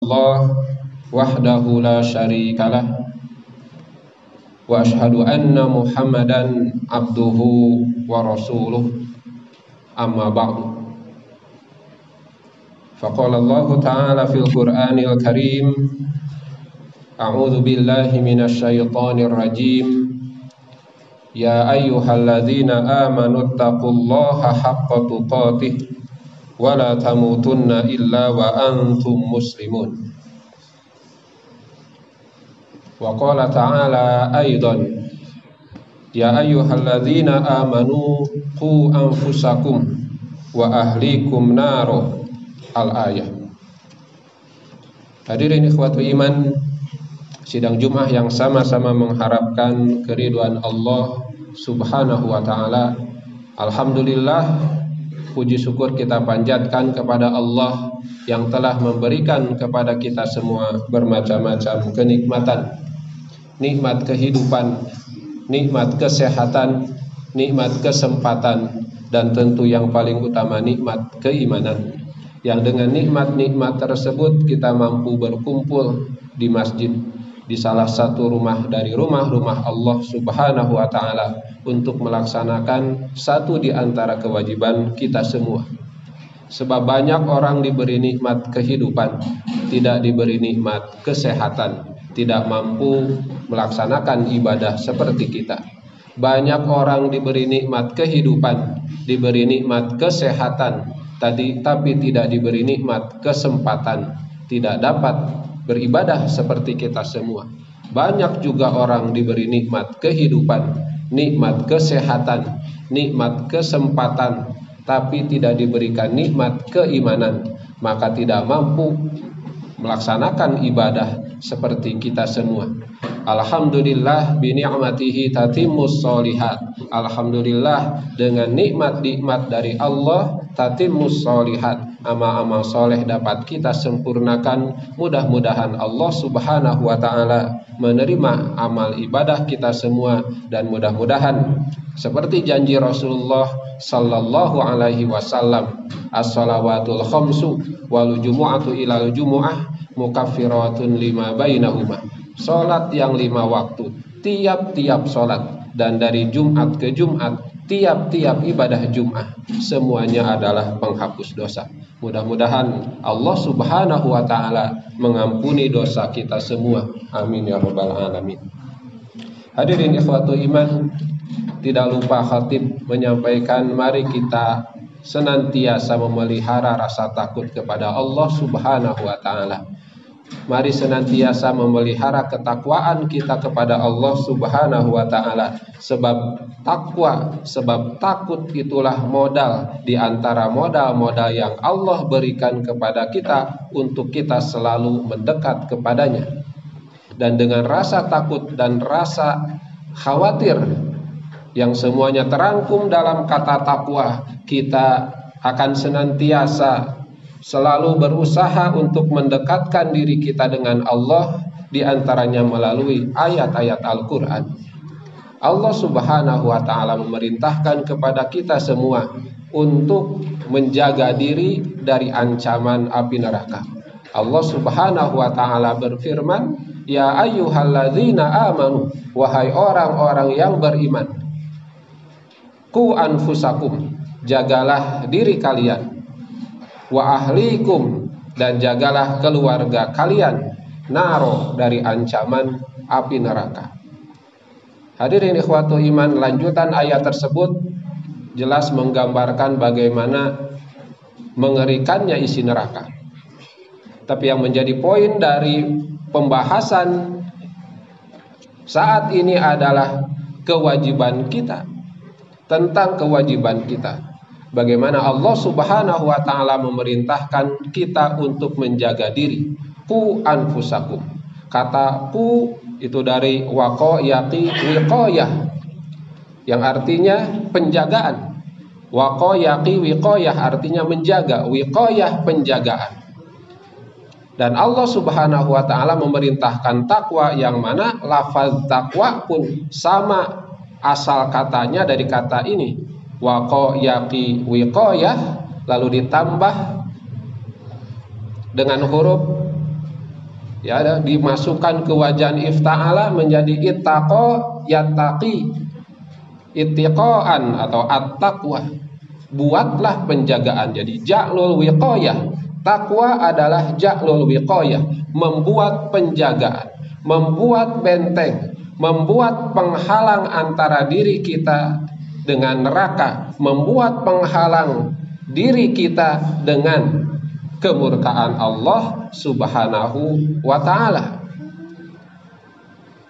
Allah wahdahu la syarikalah wa ashhadu anna Muhammadan abduhu wa rasuluh amma ba'du. Faqala Allah ta'ala fil Qur'anil Karim, a'udzu billahi minasy syaithanir rajim. Ya ayyuhalladzina amanu taqullaha haqqa tuqatih wa la tamutunna illa wa antum muslimun. Wa qala ta'ala aidan, ya ayyuhalladzina amanu qu anfusakum wa ahlikum naro, al-ayah. Hadirin ikhwatu iman, sidang Jumat yang sama-sama mengharapkan keridhaan Allah Subhanahu wa ta'ala. Alhamdulillah, puji syukur kita panjatkan kepada Allah yang telah memberikan kepada kita semua bermacam-macam kenikmatan. Nikmat kehidupan, nikmat kesehatan, nikmat kesempatan, dan tentu yang paling utama nikmat keimanan. Yang dengan nikmat-nikmat tersebut kita mampu berkumpul di masjid, di salah satu rumah dari rumah-rumah Allah Subhanahu wa ta'ala, untuk melaksanakan satu di antara kewajiban kita semua. Sebab banyak orang diberi nikmat kehidupan, tidak diberi nikmat kesehatan, tidak mampu melaksanakan ibadah seperti kita. Banyak orang diberi nikmat kehidupan, diberi nikmat kesehatan, tapi tidak diberi nikmat kesempatan, tidak dapat beribadah seperti kita semua. Banyak juga orang diberi nikmat kehidupan, nikmat kesehatan, nikmat kesempatan, tapi tidak diberikan nikmat keimanan, maka tidak mampu melaksanakan ibadah seperti kita semua. Alhamdulillah bi ni'matihi tatimmus sholihat. Alhamdulillah, dengan nikmat-nikmat dari Allah tatimmus sholihat, amal-amal soleh dapat kita sempurnakan. Mudah-mudahan Allah Subhanahu wa ta'ala menerima amal ibadah kita semua, dan mudah-mudahan seperti janji Rasulullah sallallahu alaihi wasallam, as-shalawatul khamsu wal jumu'atu ilal jumu'ah mukaffiratun lima bainahuma. Salat yang 5 waktu, tiap-tiap salat, dan dari Jumat ke Jumat, tiap-tiap ibadah Jumat, semuanya adalah penghapus dosa. Mudah-mudahan Allah Subhanahu wa ta'ala mengampuni dosa kita semua. Amin ya rabbal alamin. Hadirin ikhwatu iman, tidak lupa khatib menyampaikan, mari kita senantiasa memelihara rasa takut kepada Allah Subhanahu wa ta'ala. Mari senantiasa memelihara ketakwaan kita kepada Allah Subhanahu wa ta'ala. Sebab takwa, sebab takut itulah modal di antara modal-modal yang Allah berikan kepada kita untuk kita selalu mendekat kepadanya. Dan dengan rasa takut dan rasa khawatir yang semuanya terangkum dalam kata takwa, kita akan senantiasa selalu berusaha untuk mendekatkan diri kita dengan Allah, di antaranya melalui ayat-ayat Al-Quran. Allah Subhanahu wa ta'ala memerintahkan kepada kita semua untuk menjaga diri dari ancaman api neraka. Allah Subhanahu wa ta'ala berfirman, ya ayyuhalladzina amanu, wahai orang-orang yang beriman, qu anfusakum, jagalah diri kalian, wa ahlikum, dan jagalah keluarga kalian, naro, dari ancaman api neraka. Hadirin ikhwatu iman, lanjutan ayat tersebut jelas menggambarkan bagaimana mengerikannya isi neraka. Tapi yang menjadi poin dari pembahasan saat ini adalah kewajiban kita, tentang kewajiban kita. Bagaimana Allah Subhanahu wa ta'ala memerintahkan kita untuk menjaga diri. Qu anfusakum. Kata qu itu dari waqo yaqi wiqayah, yang artinya penjagaan. Waqo yaqi wiqayah artinya menjaga, wiqayah penjagaan. Dan Allah Subhanahu wa ta'ala memerintahkan takwa, yang mana lafaz takwa pun sama asal katanya dari kata ini, waqo yaqi wiqayah, lalu ditambah dengan huruf Ya, dimasukkan ke wajan ifta'ala menjadi ittaqa yattaqi, ittiqaan atau at-taqwa. Buatlah penjagaan. Jadi ja'lul wiqayah, takwa adalah ja'lul wiqayah, membuat penjagaan, membuat benteng, membuat penghalang antara diri kita dengan neraka, membuat penghalang diri kita dengan kemurkaan Allah Subhanahu wa ta'ala.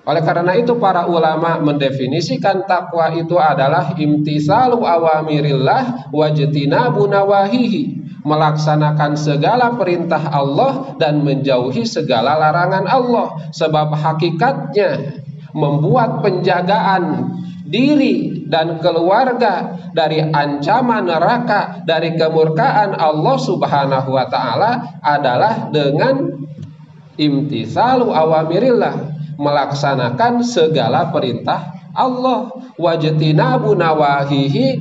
Oleh karena itu para ulama mendefinisikan takwa itu adalah imtisalu awamirillah wajtinabu nawahihi, melaksanakan segala perintah Allah dan menjauhi segala larangan Allah. Sebab hakikatnya membuat penjagaan diri dan keluarga dari ancaman neraka, dari kemurkaan Allah Subhanahu wa ta'ala adalah dengan imtisalu awamirillah, melaksanakan segala perintah Allah, wajtinabu nawahihi,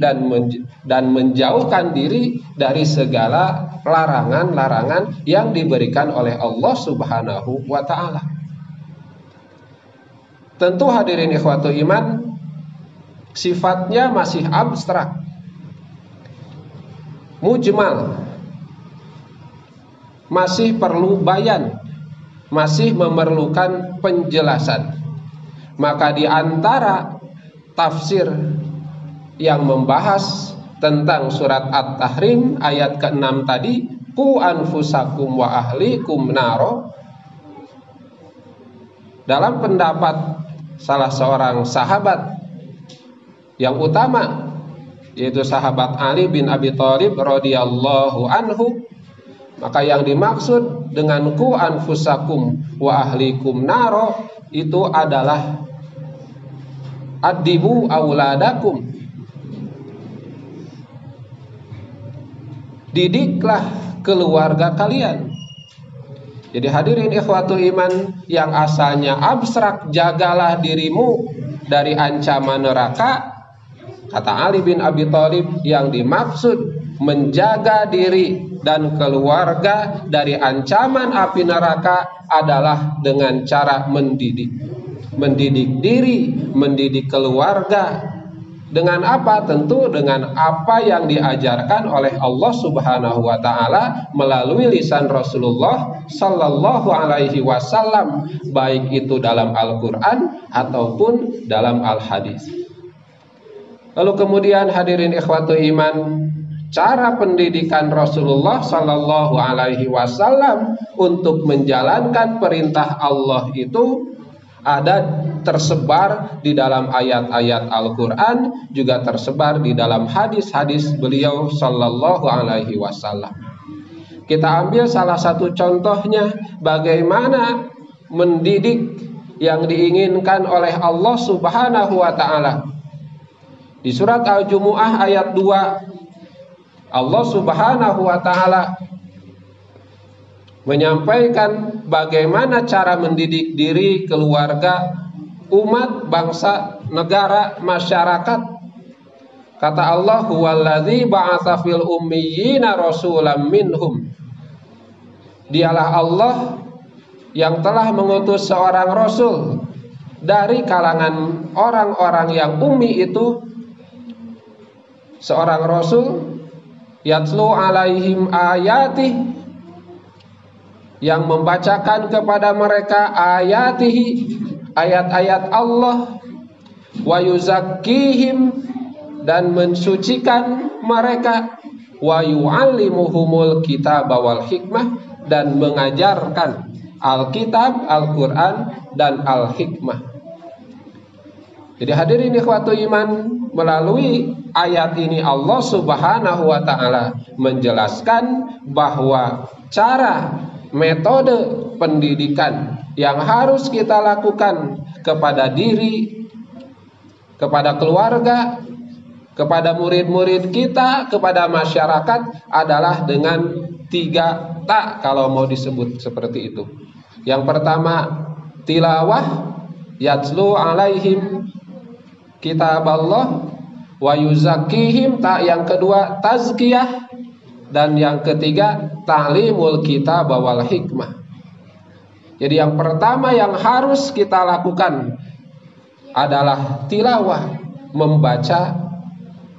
dan menjauhkan diri dari segala larangan-larangan yang diberikan oleh Allah Subhanahu wa ta'ala. Tentu hadirin ikhwatul iman, sifatnya masih abstrak, mujmal, masih perlu bayan, masih memerlukan penjelasan. Maka di antara tafsir yang membahas tentang surat At-Tahrim ayat ke-6 tadi, qu anfusakum wa ahlikum naro, dalam pendapat salah seorang sahabat yang utama, yaitu sahabat Ali bin Abi Thalib radhiyallahu anhu, maka yang dimaksud dengan ku anfusakum wa ahlikum naro itu adalah adibu auladakum, didiklah keluarga kalian. Jadi hadirin ikhwatul iman, yang asalnya abstrak, jagalah dirimu dari ancaman neraka, kata Ali bin Abi Thalib, yang dimaksud menjaga diri dan keluarga dari ancaman api neraka adalah dengan cara mendidik diri, mendidik keluarga. Dengan apa? Tentu dengan apa yang diajarkan oleh Allah Subhanahu wa ta'ala melalui lisan Rasulullah Sallallahu alaihi wasallam, baik itu dalam Al-Quran ataupun dalam Al-Hadis. Lalu kemudian hadirin ikhwatul iman, cara pendidikan Rasulullah Sallallahu alaihi wasallam untuk menjalankan perintah Allah itu ada tersebar di dalam ayat-ayat Al-Quran, juga tersebar di dalam hadis-hadis beliau Sallallahu alaihi wasallam. Kita ambil salah satu contohnya, bagaimana mendidik yang diinginkan oleh Allah Subhanahu wa ta'ala. Di surat Al-Jumu'ah ayat 2, Allah Subhanahu wa ta'ala menyampaikan bagaimana cara mendidik diri, keluarga, umat, bangsa, negara, masyarakat. Kata Allah, huwallazi ba'atsa fil ummiyina rasulam minhum. Dialah Allah yang telah mengutus seorang rasul dari kalangan orang-orang yang ummi itu, seorang rasul yatlu alaihim ayatih, yang membacakan kepada mereka ayatihi, ayat-ayat Allah, wa yuzakkihim, dan mensucikan mereka, wa yu'allimuhumul kitaba wal hikmah, dan mengajarkan Alkitab, Al-Quran, dan Al-Hikmah. Jadi hadirin ikhwatul iman, melalui ayat ini Allah Subhanahu wa ta'ala menjelaskan bahwa cara, metode pendidikan yang harus kita lakukan kepada diri, kepada keluarga, kepada murid-murid kita, kepada masyarakat adalah dengan 3 tak, kalau mau disebut seperti itu. Yang pertama tilawah, yatslu alaihim kitab Allah, wa yuzakkihim, tak yang kedua tazkiyah, dan yang ketiga ta'limul kitab wal hikmah. Jadi yang pertama yang harus kita lakukan adalah tilawah,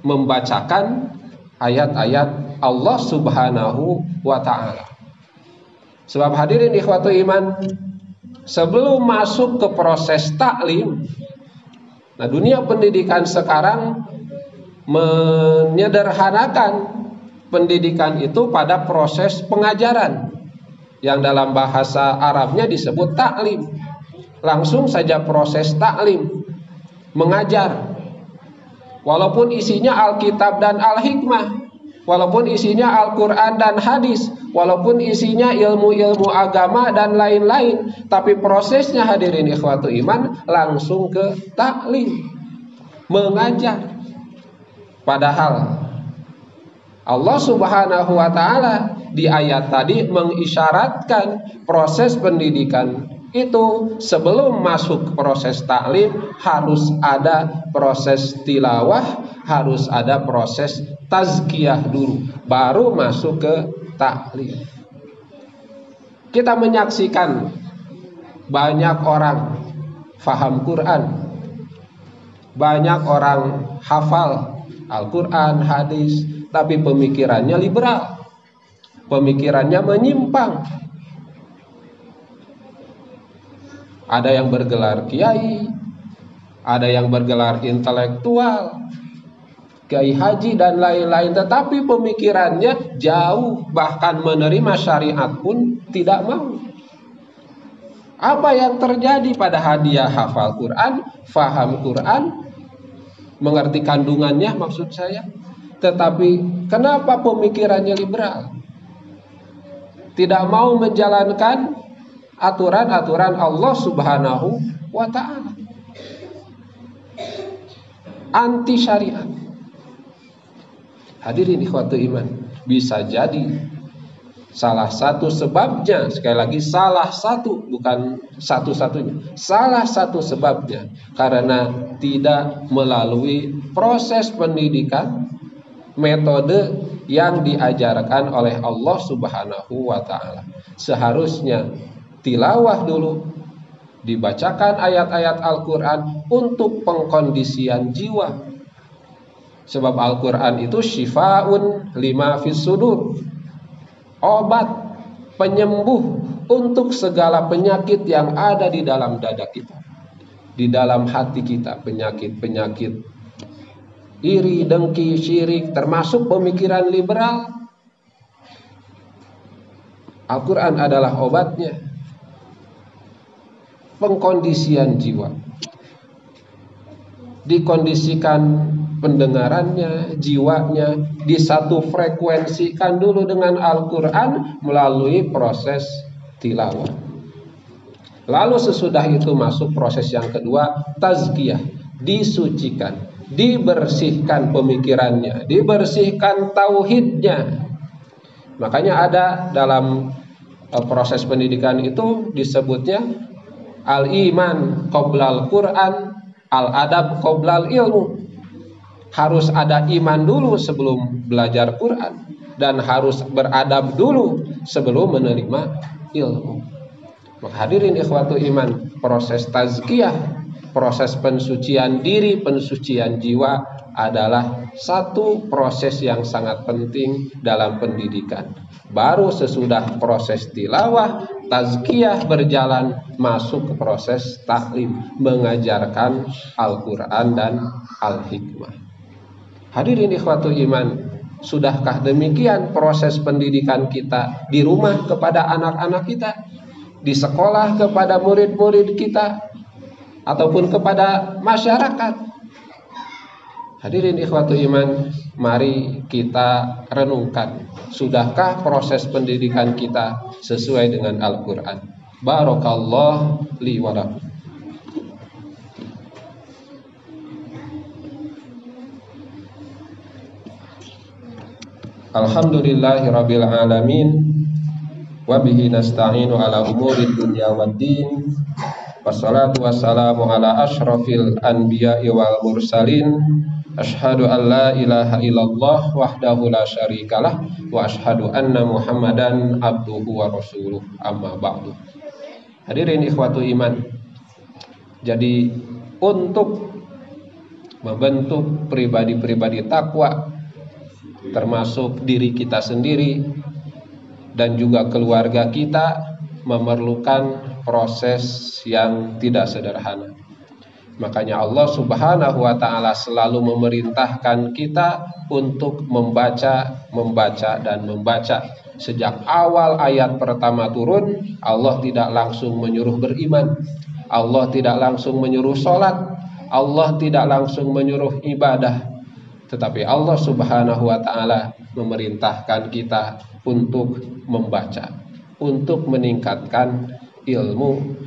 membacakan ayat-ayat Allah Subhanahu wa ta'ala. Sebab hadirin ikhwatu iman, sebelum masuk ke proses taklim, nah dunia pendidikan sekarang menyederhanakan pendidikan itu pada proses pengajaran yang dalam bahasa Arabnya disebut taklim. Langsung saja proses taklim, mengajar. Walaupun isinya Alkitab dan Al-Hikmah, walaupun isinya Al-Quran dan hadis, walaupun isinya ilmu-ilmu agama dan lain-lain, tapi prosesnya hadirin ikhwatu iman langsung ke taklim, mengajar. Padahal Allah Subhanahu wa ta'ala di ayat tadi mengisyaratkan proses pendidikan itu sebelum masuk proses taklim harus ada proses tilawah, harus ada proses tazkiyah dulu, baru masuk ke taklim. Kita menyaksikan banyak orang faham Quran, banyak orang hafal Al-Quran, hadis, tapi pemikirannya liberal, pemikirannya menyimpang. Ada yang bergelar kiai, ada yang bergelar intelektual, kiai haji dan lain-lain, tetapi pemikirannya jauh, bahkan menerima syariat pun tidak mau. Apa yang terjadi pada hadiah hafal Quran, faham Quran, mengerti kandungannya maksud saya, tetapi kenapa pemikirannya liberal? Tidak mau menjalankan aturan-aturan Allah Subhanahu wa ta'ala, anti syariat. Hadirin ikhwatu iman, bisa jadi salah satu sebabnya, sekali lagi salah satu, bukan satu-satunya, salah satu sebabnya karena tidak melalui proses pendidikan, metode yang diajarkan oleh Allah Subhanahu wa ta'ala. Seharusnya tilawah dulu, dibacakan ayat-ayat Al-Quran untuk pengkondisian jiwa. Sebab Al-Quran itu syifaun lima fis sudur, obat penyembuh untuk segala penyakit yang ada di dalam dada kita, di dalam hati kita, penyakit-penyakit iri, dengki, syirik, termasuk pemikiran liberal. Al-Quran adalah obatnya. Pengkondisian jiwa, dikondisikan pendengarannya, jiwanya, di satu frekuensikan dulu dengan Al-Quran melalui proses tilawah. Lalu sesudah itu masuk proses yang kedua, tazkiyah, disucikan, dibersihkan pemikirannya, dibersihkan tauhidnya. Makanya ada dalam proses pendidikan itu disebutnya al-iman qoblal Quran, al-adab qoblal ilmu. Harus ada iman dulu sebelum belajar Quran, dan harus beradab dulu sebelum menerima ilmu. Maka hadirin ikhwatu iman, proses tazkiyah, proses pensucian diri, pensucian jiwa adalah satu proses yang sangat penting dalam pendidikan. Baru sesudah proses tilawah, tazkiyah berjalan, masuk ke proses taklim, mengajarkan Al-Quran dan Al-Hikmah. Hadirin ikhwatu iman, sudahkah demikian proses pendidikan kita di rumah kepada anak-anak kita, di sekolah kepada murid-murid kita, ataupun kepada masyarakat? Hadirin ikhwatu iman, mari kita renungkan, sudahkah proses pendidikan kita sesuai dengan Al-Quran? Barakallah li wa lakum. Alhamdulillahi rabbil alamin, wa bihi nasta'inu ala umurid dunya waddin. Wassalatu wassalamu ala ashrafil anbiya'i wal mursalin. Ashhadu an la ilaha illallah wahdahu la syarikalah, wa ashhadu anna Muhammadan abduhu wa rasuluh. Amma ba'du. Hadirin ikhwatu iman, jadi untuk membentuk pribadi-pribadi takwa, termasuk diri kita sendiri dan juga keluarga kita, memerlukan proses yang tidak sederhana. Makanya Allah Subhanahu wa ta'ala selalu memerintahkan kita untuk membaca dan membaca. Sejak awal ayat pertama turun, Allah tidak langsung menyuruh beriman, Allah tidak langsung menyuruh sholat, Allah tidak langsung menyuruh ibadah, tetapi Allah Subhanahu wa ta'ala memerintahkan kita untuk membaca, untuk meningkatkan ilmu.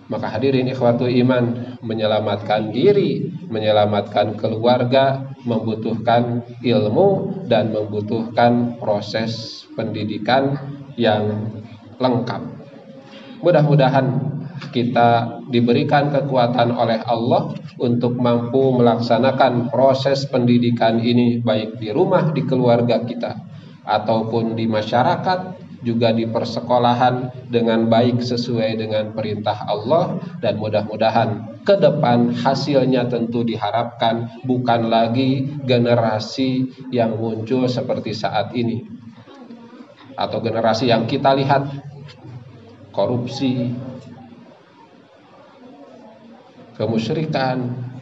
Maka hadirin ikhwatu iman, menyelamatkan diri, menyelamatkan keluarga membutuhkan ilmu dan membutuhkan proses pendidikan yang lengkap. Mudah-mudahan kita diberikan kekuatan oleh Allah untuk mampu melaksanakan proses pendidikan ini, baik di rumah, di keluarga kita, ataupun di masyarakat, juga di persekolahan, dengan baik sesuai dengan perintah Allah. Dan mudah-mudahan ke depan hasilnya tentu diharapkan bukan lagi generasi yang muncul seperti saat ini, atau generasi yang kita lihat korupsi, kemusyrikan,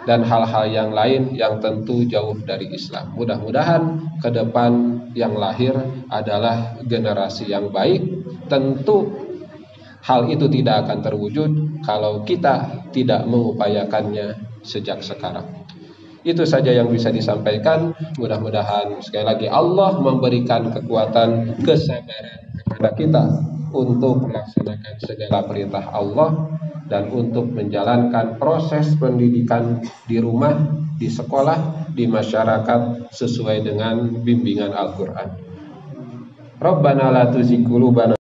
dan hal-hal yang lain yang tentu jauh dari Islam. Mudah-mudahan ke depan yang lahir adalah generasi yang baik. Tentu hal itu tidak akan terwujud kalau kita tidak mengupayakannya sejak sekarang. Itu saja yang bisa disampaikan. Mudah-mudahan sekali lagi Allah memberikan kekuatan, kesabaran kepada kita untuk melaksanakan segala perintah Allah dan untuk menjalankan proses pendidikan di rumah, di sekolah, di masyarakat sesuai dengan bimbingan Al-Quran. Rabbana la tuzigh qulubana